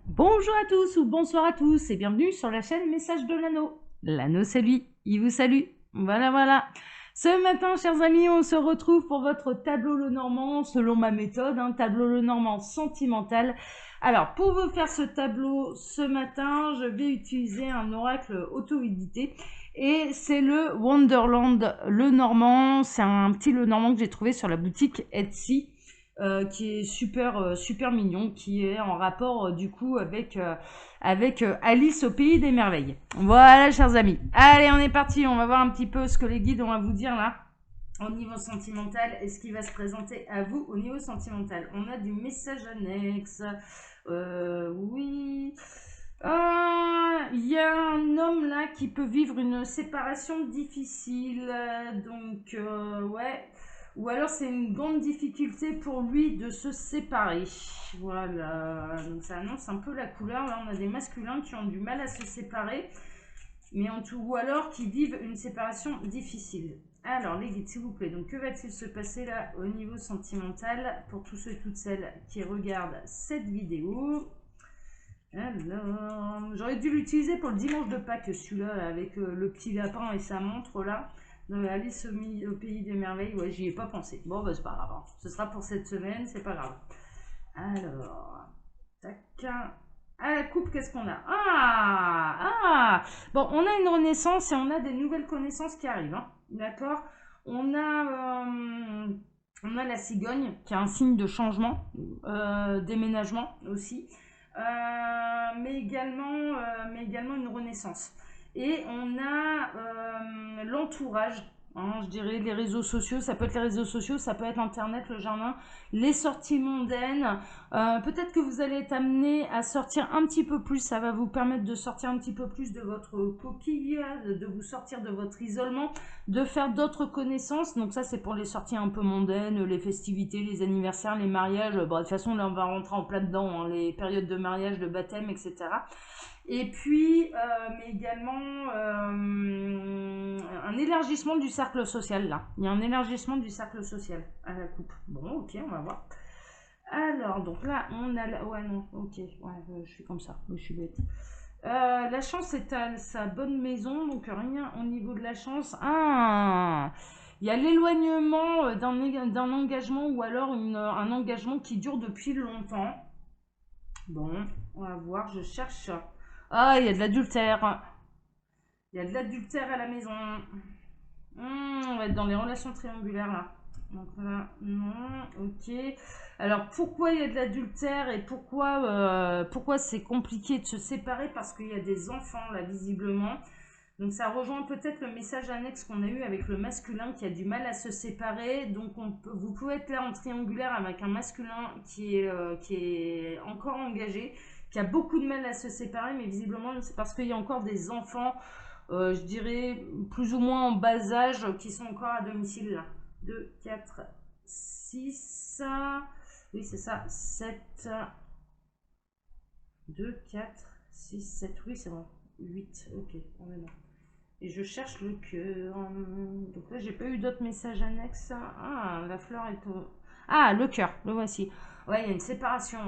Bonjour à tous ou bonsoir à tous et bienvenue sur la chaîne Message de l'Anneau. L'Anneau c'est lui, il vous salue. Voilà. Ce matin, chers amis, on se retrouve pour votre tableau Lenormand, selon ma méthode, tableau Lenormand sentimental. Alors, pour vous faire ce tableau ce matin, je vais utiliser un oracle auto-édité. Et c'est le Wonderland Lenormand. C'est un petit Lenormand que j'ai trouvé sur la boutique Etsy. Qui est super mignon, qui est en rapport du coup avec Alice au pays des merveilles. Voilà, chers amis. Allez, on est parti. On va voir un petit peu ce que les guides ont à vous dire là au niveau sentimental et ce qui va se présenter à vous au niveau sentimental. On a du message annexe. Oui. Il y a un homme là qui peut vivre une séparation difficile. Ouais. Ou alors c'est une grande difficulté pour lui de se séparer. Voilà. Donc ça annonce un peu la couleur. Là, on a des masculins qui ont du mal à se séparer. Mais en tout, ou alors qui vivent une séparation difficile. Alors, les guides, s'il vous plaît, donc que va-t-il se passer là au niveau sentimental pour tous ceux et toutes celles qui regardent cette vidéo? Alors, j'aurais dû l'utiliser pour le dimanche de Pâques, celui-là, avec le petit lapin et sa montre là. Alice au pays des merveilles, ouais, j'y ai pas pensé. Bon, bah, c'est pas grave. Ce sera pour cette semaine, c'est pas grave. Alors, tac. À la coupe, qu'est-ce qu'on a? Bon, on a une renaissance et on a des nouvelles connaissances qui arrivent. D'accord. on a, euh, on a la cigogne qui est un signe de changement, déménagement aussi, mais également une renaissance. Et on a l'entourage. Je dirais les réseaux sociaux, ça peut être les réseaux sociaux, ça peut être internet, le jardin, les sorties mondaines. Peut-être que vous allez être amené à sortir un petit peu plus, ça va vous permettre de sortir un petit peu plus de votre coquille, de vous sortir de votre isolement, de faire d'autres connaissances. Donc ça c'est pour les sorties un peu mondaines, les festivités, les anniversaires, les mariages. Bon, de toute façon là on va rentrer en plein dedans, les périodes de mariage, de baptême, etc. Et puis, mais également un élargissement du cercle social là. Il y a un élargissement du cercle social à la coupe. Bon, ok, on va voir. Alors, donc là, on a la... Ouais, non, ok, ouais, je suis comme ça, je suis bête. La chance est à sa bonne maison, donc rien au niveau de la chance. Il y a l'éloignement d'un engagement ou alors un engagement qui dure depuis longtemps. Bon, on va voir, je cherche. Il y a de l'adultère. Il y a de l'adultère à la maison. On va être dans les relations triangulaires là. Donc là, non, ok. Alors pourquoi il y a de l'adultère et pourquoi c'est compliqué de se séparer? Parce qu'il y a des enfants là visiblement. Donc ça rejoint peut-être le message annexe qu'on a eu avec le masculin qui a du mal à se séparer. Donc vous pouvez être là en triangulaire avec un masculin qui est encore engagé, qui a beaucoup de mal à se séparer, mais visiblement c'est parce qu'il y a encore des enfants, je dirais plus ou moins en bas âge, qui sont encore à domicile là. 2, 4, 6, oui c'est ça, 7, 2, 4, 6, 7, oui c'est bon, 8, ok, on est là. Et je cherche le cœur. Donc là, j'ai pas eu d'autres messages annexes. La fleur est au... Le cœur, le voici. Ouais, il y a une séparation.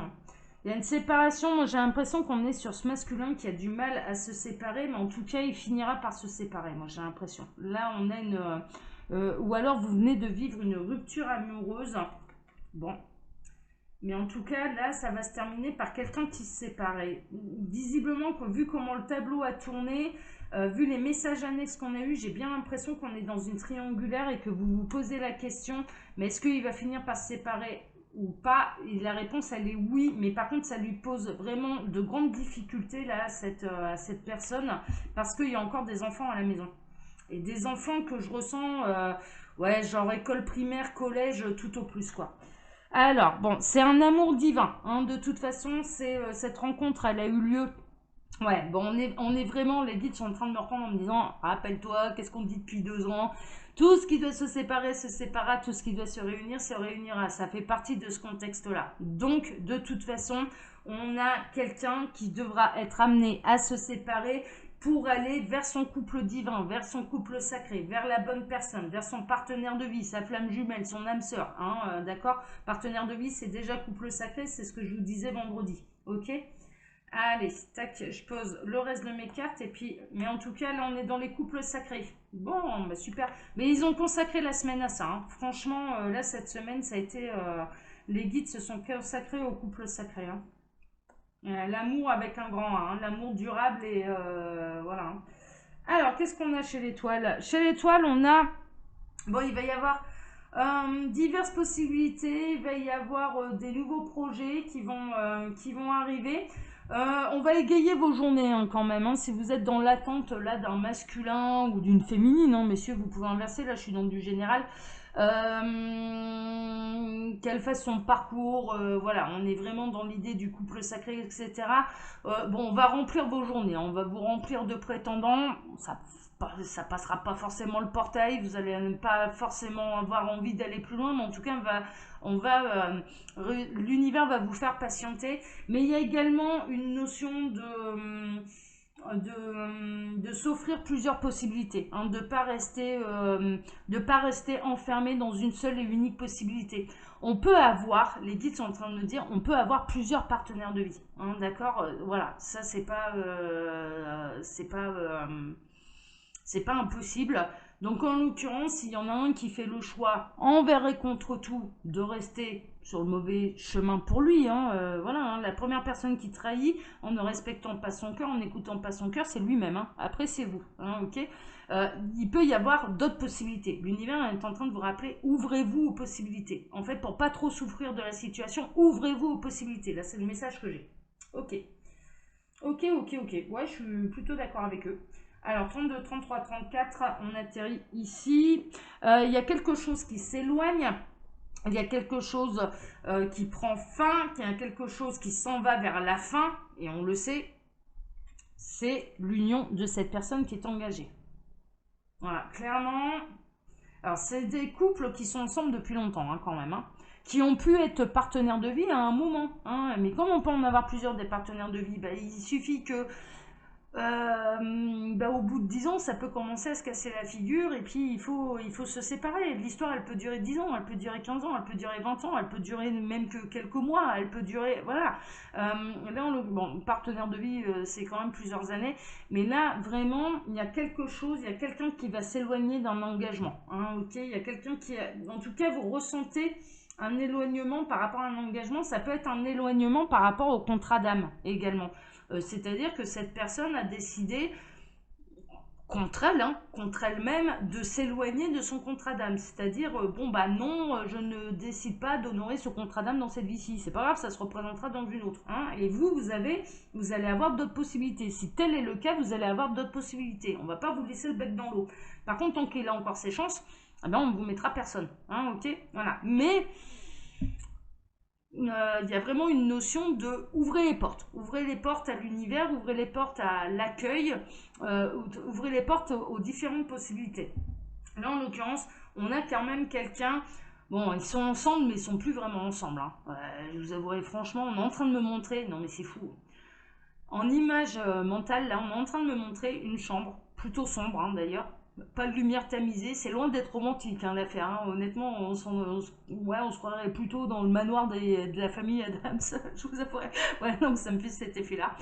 Il y a une séparation. Moi, j'ai l'impression qu'on est sur ce masculin qui a du mal à se séparer, mais en tout cas, il finira par se séparer. Moi, j'ai l'impression. Là, on a une... ou alors, vous venez de vivre une rupture amoureuse. Bon. Mais en tout cas, là, ça va se terminer par quelqu'un qui se sépare. Visiblement, vu comment le tableau a tourné, vu les messages annexes qu'on a eus, j'ai bien l'impression qu'on est dans une triangulaire et que vous vous posez la question, mais est-ce qu'il va finir par se séparer ou pas? Et la réponse, elle est oui, mais par contre, ça lui pose vraiment de grandes difficultés là, à cette personne, parce qu'il y a encore des enfants à la maison. Et des enfants que je ressens, ouais, genre école primaire, collège, tout au plus, quoi. Alors, bon, c'est un amour divin. De toute façon, cette rencontre, elle a eu lieu. Ouais, bon, on est vraiment, les guides sont en train de me reprendre en me disant, rappelle-toi, qu'est-ce qu'on dit depuis 2 ans? Tout ce qui doit se séparer se séparera, tout ce qui doit se réunira. Ça fait partie de ce contexte-là. Donc, de toute façon, on a quelqu'un qui devra être amené à se séparer pour aller vers son couple divin, vers son couple sacré, vers la bonne personne, vers son partenaire de vie, sa flamme jumelle, son âme sœur. D'accord? Partenaire de vie, c'est déjà couple sacré, c'est ce que je vous disais vendredi. Ok? Allez, tac, je pose le reste de mes cartes et puis, mais en tout cas, là, on est dans les couples sacrés. Bon, bah super. Mais ils ont consacré la semaine à ça, hein. Franchement, là, cette semaine, ça a été, les guides se sont consacrés aux couples sacrés, hein. L'amour avec un grand A, hein, l'amour durable et voilà, hein. Alors, qu'est-ce qu'on a chez l'étoile? Chez l'étoile, on a, bon, il va y avoir diverses possibilités, il va y avoir des nouveaux projets qui vont arriver. On va égayer vos journées, hein, quand même, hein. Si vous êtes dans l'attente là d'un masculin ou d'une féminine, hein, messieurs, vous pouvez inverser. Là, je suis dans du général. Qu'elle fasse son parcours, voilà, on est vraiment dans l'idée du couple sacré, etc. Bon, on va remplir vos journées, hein. On va vous remplir de prétendants. Ça passera pas forcément le portail, vous allez pas forcément avoir envie d'aller plus loin, mais en tout cas, l'univers va vous faire patienter. Mais il y a également une notion de s'offrir plusieurs possibilités, hein, de pas rester enfermé dans une seule et unique possibilité. On peut avoir, les guides sont en train de me dire, on peut avoir plusieurs partenaires de vie, hein, d'accord, voilà, ça c'est pas impossible. Donc en l'occurrence, s'il y en a un qui fait le choix envers et contre tout de rester sur le mauvais chemin pour lui, hein, voilà, hein, la première personne qui trahit en ne respectant pas son cœur, en n'écoutant pas son cœur, c'est lui-même, hein. Après c'est vous, hein, ok. Il peut y avoir d'autres possibilités. L'univers est en train de vous rappeler, ouvrez-vous aux possibilités. En fait, pour pas trop souffrir de la situation, ouvrez-vous aux possibilités. Là, c'est le message que j'ai. Ok. Ok, ok, ok. Ouais, je suis plutôt d'accord avec eux. Alors, 32, 33, 34, on atterrit ici. Il y a quelque chose qui s'éloigne. Il y a quelque chose qui prend fin. Il y a quelque chose qui s'en va vers la fin. Et on le sait, c'est l'union de cette personne qui est engagée. Voilà, clairement. Alors, c'est des couples qui sont ensemble depuis longtemps, hein, quand même, hein, qui ont pu être partenaires de vie à un moment, hein. Mais comme on peut en avoir plusieurs des partenaires de vie, bah, il suffit que bah, au bout de 10 ans, ça peut commencer à se casser la figure et puis il faut se séparer. L'histoire, elle peut durer 10 ans, elle peut durer 15 ans, elle peut durer 20 ans, elle peut durer même que quelques mois, elle peut durer... Voilà. Là, bon, partenaire de vie, c'est quand même plusieurs années. Mais là, vraiment, il y a quelque chose, il y a quelqu'un qui va s'éloigner d'un engagement, hein, ok. Il y a quelqu'un qui... En tout cas, vous ressentez un éloignement par rapport à un engagement. Ça peut être un éloignement par rapport au contrat d'âme également. C'est-à-dire que cette personne a décidé contre elle, hein, contre elle-même, de s'éloigner de son contrat d'âme. C'est-à-dire, bon bah non, je ne décide pas d'honorer ce contrat d'âme dans cette vie-ci. C'est pas grave, ça se représentera dans une autre, hein. Et vous allez avoir d'autres possibilités. Si tel est le cas, vous allez avoir d'autres possibilités. On va pas vous laisser le bec dans l'eau. Par contre, tant qu'il a encore ses chances, eh ben, on ne vous mettra personne, hein, ok. Voilà. Mais il y a vraiment une notion de ouvrez les portes à l'univers, ouvrez les portes à l'accueil, ouvrez les portes aux différentes possibilités. Là, en l'occurrence, on a quand même quelqu'un. Bon, ils sont ensemble, mais ils sont plus vraiment ensemble, hein. Je vous avouerai franchement, on est en train de me montrer. Non, mais c'est fou. En image mentale, là, on est en train de me montrer une chambre, plutôt sombre, hein, d'ailleurs. Pas de lumière tamisée, c'est loin d'être romantique, hein, l'affaire, hein. Honnêtement, on se croirait plutôt dans le manoir de la famille Adams, je vous avouerai. Ouais, non, ça me fait cet effet-là.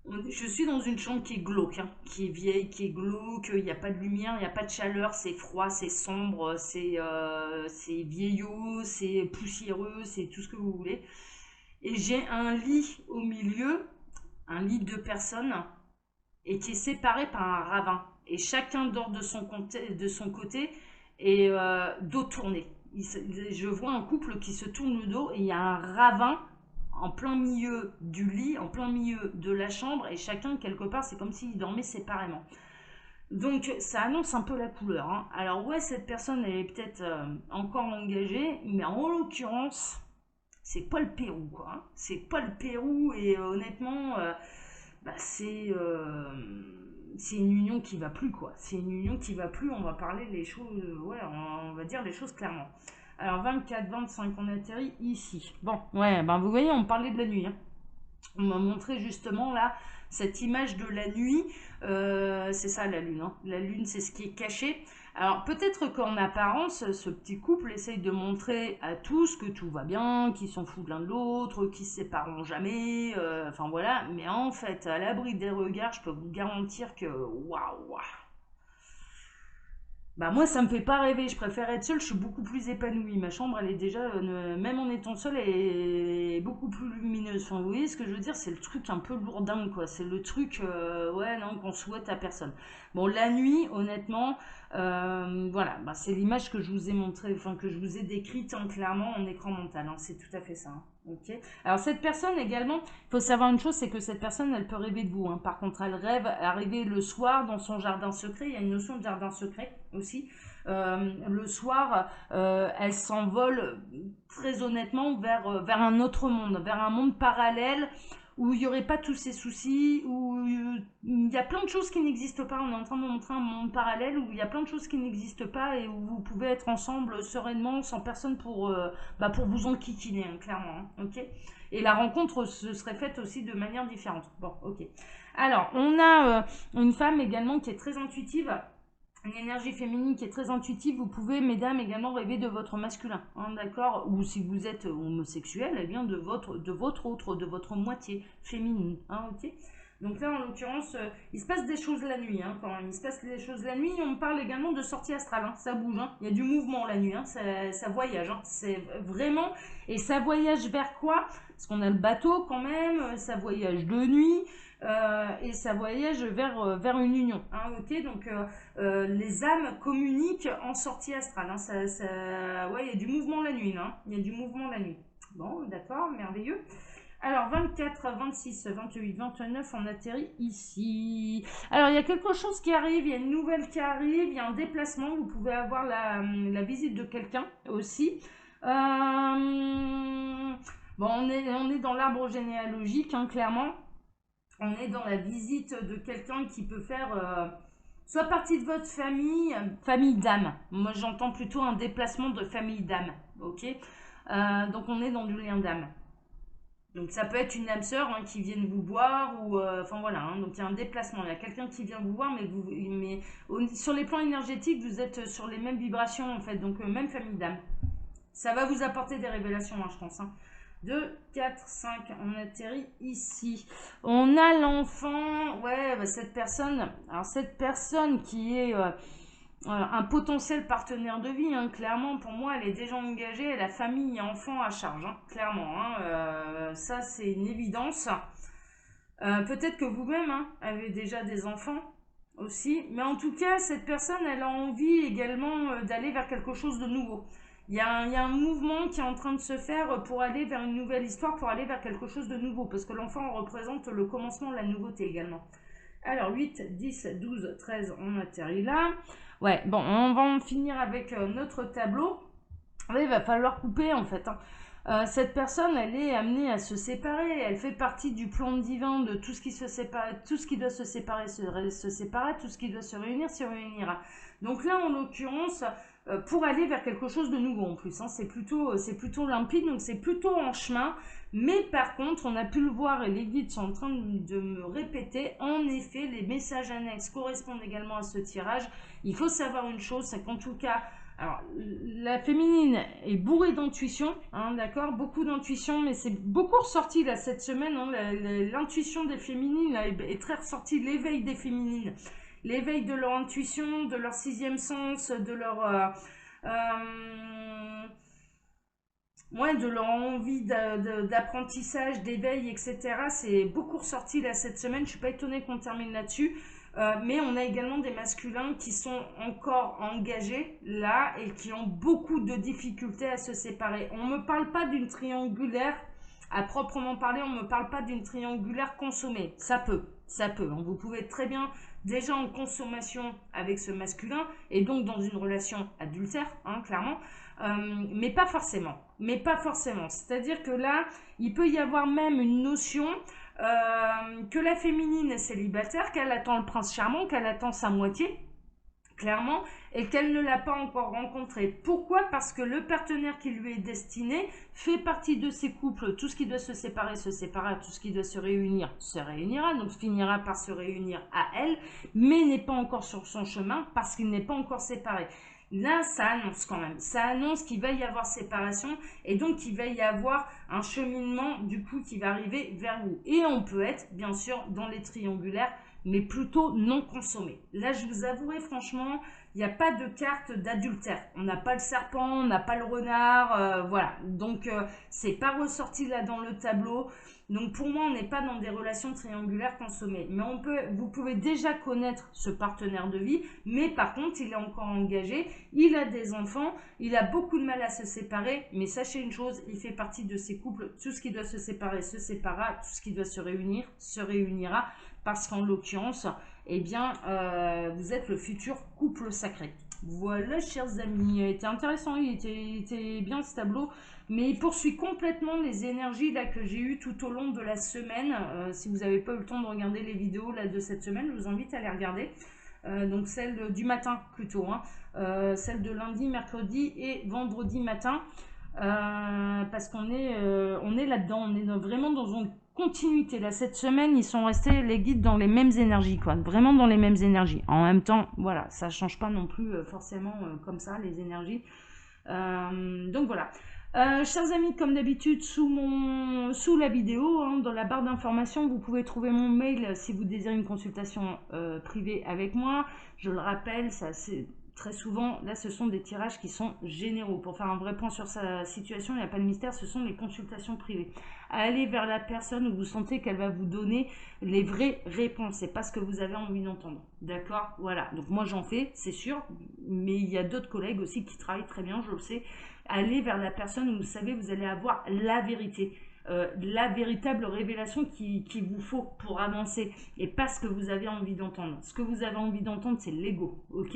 Je suis dans une chambre qui est glauque, hein, qui est vieille, qui est glauque, il n'y a pas de lumière, il n'y a pas de chaleur, c'est froid, c'est sombre, c'est vieillot, c'est poussiéreux, c'est tout ce que vous voulez. Et j'ai un lit au milieu, un lit de 2 personnes, et qui est séparé par un ravin. Et chacun dort de son côté et dos tourné. Je vois un couple qui se tourne le dos et il y a un ravin en plein milieu du lit, en plein milieu de la chambre, et chacun quelque part, c'est comme s'ils dormaient séparément. Donc ça annonce un peu la couleur, hein. Alors ouais, cette personne elle est peut-être encore engagée, mais en l'occurrence, c'est pas le Pérou, quoi, hein. C'est pas le Pérou, et honnêtement, bah, c'est une union qui va plus, quoi. C'est une union qui va plus, on va parler les choses, ouais, on va dire les choses clairement. Alors 24, 25, on atterrit ici. Bon, ouais, ben vous voyez, on parlait de la nuit, hein. On m'a montré justement là cette image de la nuit. C'est ça la lune, hein. La lune, c'est ce qui est caché. Alors peut-être qu'en apparence, ce petit couple essaye de montrer à tous que tout va bien, qu'ils s'en foutent l'un de l'autre, qu'ils se sépareront jamais, enfin voilà. Mais en fait, à l'abri des regards, je peux vous garantir que waouh, bah moi ça me fait pas rêver, je préfère être seule, je suis beaucoup plus épanouie. Ma chambre elle est déjà, même en étant seule, elle est beaucoup plus lumineuse. Enfin vous voyez ce que je veux dire, c'est le truc un peu lourdin quoi, c'est le truc, ouais non, qu'on souhaite à personne. Bon la nuit honnêtement, voilà, bah, c'est l'image que je vous ai montrée, enfin que je vous ai décrite hein, clairement en écran mental, hein, c'est tout à fait ça. Hein. Ok. Alors cette personne également, il faut savoir une chose, c'est que cette personne, elle peut rêver de vous. Hein. Par contre, elle rêve arriver le soir dans son jardin secret. Il y a une notion de jardin secret aussi. Le soir, elle s'envole très honnêtement vers un autre monde, vers un monde parallèle où il n'y aurait pas tous ces soucis, où il y a plein de choses qui n'existent pas. On est en train de montrer un monde parallèle où il y a plein de choses qui n'existent pas et où vous pouvez être ensemble sereinement, sans personne pour vous enquiquiner, hein, clairement. Hein, ok. Et la rencontre se serait faite aussi de manière différente. Bon, ok. Alors, on a une femme également qui est très intuitive, une énergie féminine qui est très intuitive. Vous pouvez, mesdames, également rêver de votre masculin, hein, d'accord. Ou si vous êtes homosexuel, eh bien de votre moitié féminine, hein, ok. Donc là, en l'occurrence, il se passe des choses la nuit, hein, quand même. Il se passe des choses la nuit. On parle également de sortie astrale, hein, ça bouge, hein. Il y a du mouvement la nuit, hein, ça voyage, hein. C'est vraiment... Et ça voyage vers quoi? Parce qu'on a le bateau quand même, ça voyage de nuit. Et ça voyage vers une union. Hein, ok, donc les âmes communiquent en sortie astrale. Hein, ouais, il y a du mouvement la nuit. Hein, il y a du mouvement la nuit. Bon, d'accord, merveilleux. Alors, 24, 26, 28, 29, on atterrit ici. Alors, il y a quelque chose qui arrive, il y a une nouvelle qui arrive, il y a un déplacement. Vous pouvez avoir la visite de quelqu'un aussi. Bon, on est dans l'arbre généalogique, hein, clairement. On est dans la visite de quelqu'un qui peut faire soit partie de votre famille, famille d'âme. Moi, j'entends plutôt un déplacement de famille d'âme. Ok. Donc, on est dans du lien d'âme. Donc, ça peut être une âme sœur hein, qui vienne vous voir ou, enfin voilà. Hein, donc, il y a un déplacement. Il y a quelqu'un qui vient vous voir, mais sur les plans énergétiques, vous êtes sur les mêmes vibrations en fait. Donc, même famille d'âme. Ça va vous apporter des révélations, hein, je pense. Hein. 2, 4, 5, on atterrit ici. On a l'enfant, ouais, bah cette personne, alors cette personne qui est un potentiel partenaire de vie, hein, clairement, pour moi, elle est déjà engagée, elle a famille et enfants à charge, hein, clairement, hein, ça c'est une évidence. Peut-être que vous-même hein, avez déjà des enfants aussi, mais en tout cas, cette personne, elle a envie également d'aller vers quelque chose de nouveau. Il y a un mouvement qui est en train de se faire pour aller vers une nouvelle histoire, pour aller vers quelque chose de nouveau, parce que l'enfant représente le commencement de la nouveauté également. Alors 8, 10, 12, 13, on atterrit là. Ouais, bon, on va en finir avec notre tableau. Oui, il va falloir couper en fait. Hein. Cette personne, elle est amenée à se séparer. Elle fait partie du plan divin de tout ce qui se sépare, tout ce qui doit se séparer se séparera, tout ce qui doit se réunira. Donc là, en l'occurrence, pour aller vers quelque chose de nouveau en plus. Hein, c'est plutôt limpide, donc c'est plutôt en chemin. Mais par contre, on a pu le voir et les guides sont en train de me répéter. En effet, les messages annexes correspondent également à ce tirage. Il faut savoir une chose, c'est qu'en tout cas, alors, la féminine est bourrée d'intuition, hein, d'accord, beaucoup d'intuition, mais c'est beaucoup ressorti là cette semaine. Hein, l'intuition des féminines là, est très ressortie, l'éveil des féminines, l'éveil de leur intuition, de leur sixième sens, de leur ouais, de leur envie d'apprentissage, d'éveil, etc. C'est beaucoup ressorti là cette semaine. Je suis pas étonnée qu'on termine là-dessus. Mais on a également des masculins qui sont encore engagés là et qui ont beaucoup de difficultés à se séparer. On ne me parle pas d'une triangulaire à proprement parler, on ne me parle pas d'une triangulaire consommée. Ça peut. Hein. Vous pouvez être très bien déjà en consommation avec ce masculin et donc dans une relation adultère, hein, clairement. Mais pas forcément. C'est-à-dire que là, il peut y avoir même une notion que la féminine est célibataire, qu'elle attend le prince charmant, qu'elle attend sa moitié, clairement, et qu'elle ne l'a pas encore rencontré. Pourquoi? Parce que le partenaire qui lui est destiné fait partie de ces couples. Tout ce qui doit se séparera, tout ce qui doit se réunira, donc finira par se réunir à elle, mais n'est pas encore sur son chemin parce qu'il n'est pas encore séparé. Là, ça annonce quand même. Ça annonce qu'il va y avoir séparation et donc il va y avoir un cheminement du coup qui va arriver vers vous. Et on peut être, bien sûr, dans les triangulaires, mais plutôt non consommé. Là, je vous avouerai franchement, il n'y a pas de carte d'adultère. On n'a pas le serpent, on n'a pas le renard, voilà. Donc, c'est pas ressorti là dans le tableau. Donc, pour moi, on n'est pas dans des relations triangulaires consommées. Mais vous pouvez déjà connaître ce partenaire de vie, mais par contre, il est encore engagé, il a des enfants, il a beaucoup de mal à se séparer, mais sachez une chose, il fait partie de ces couples. Tout ce qui doit se séparer se séparera, tout ce qui doit se réunir se réunira, parce qu'en l'occurrence, eh bien, vous êtes le futur couple sacré. Voilà, chers amis, il était intéressant, il était bien ce tableau, mais il poursuit complètement les énergies là que j'ai eues tout au long de la semaine. Si vous n'avez pas eu le temps de regarder les vidéos là, de cette semaine, je vous invite à les regarder. Donc celle du matin plutôt, hein. Celle de lundi, mercredi et vendredi matin, parce qu'on est là-dedans, on est vraiment dans une continuité. Là, cette semaine, ils sont restés, les guides, dans les mêmes énergies, quoi. Vraiment dans les mêmes énergies. En même temps, voilà, ça change pas non plus forcément comme ça, les énergies. Donc voilà. Chers amis, comme d'habitude, sous la vidéo, hein, dans la barre d'information, vous pouvez trouver mon mail si vous désirez une consultation privée avec moi. Je le rappelle, ça c'est très souvent, là ce sont des tirages qui sont généraux. Pour faire un vrai point sur sa situation, il n'y a pas de mystère, ce sont les consultations privées. Allez vers la personne où vous sentez qu'elle va vous donner les vraies réponses, c'est pas ce que vous avez envie d'entendre. D'accord? Voilà, donc moi j'en fais, c'est sûr, mais il y a d'autres collègues aussi qui travaillent très bien, je le sais. Allez vers la personne où vous savez vous allez avoir la vérité. La véritable révélation qu'il vous faut pour avancer et pas ce que vous avez envie d'entendre. Ce que vous avez envie d'entendre, c'est l'ego, ok?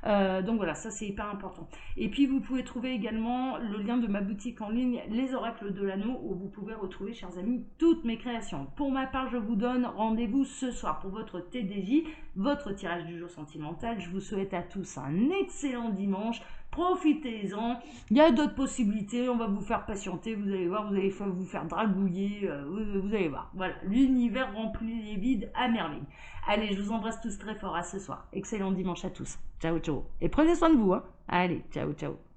Donc voilà, ça c'est hyper important. Et puis vous pouvez trouver également le lien de ma boutique en ligne, Les Oracles de l'Anneau, où vous pouvez retrouver, chers amis, toutes mes créations. Pour ma part, je vous donne rendez-vous ce soir pour votre TDJ, votre tirage du jour sentimental. Je vous souhaite à tous un excellent dimanche. Profitez-en, il y a d'autres possibilités, on va vous faire patienter, vous allez voir, vous allez vous faire dragouiller, vous allez voir. Voilà, l'univers remplit les vides à merveille. Allez, je vous embrasse tous très fort, à ce soir. Excellent dimanche à tous. Ciao, ciao. Et prenez soin de vous, hein. Allez, ciao, ciao.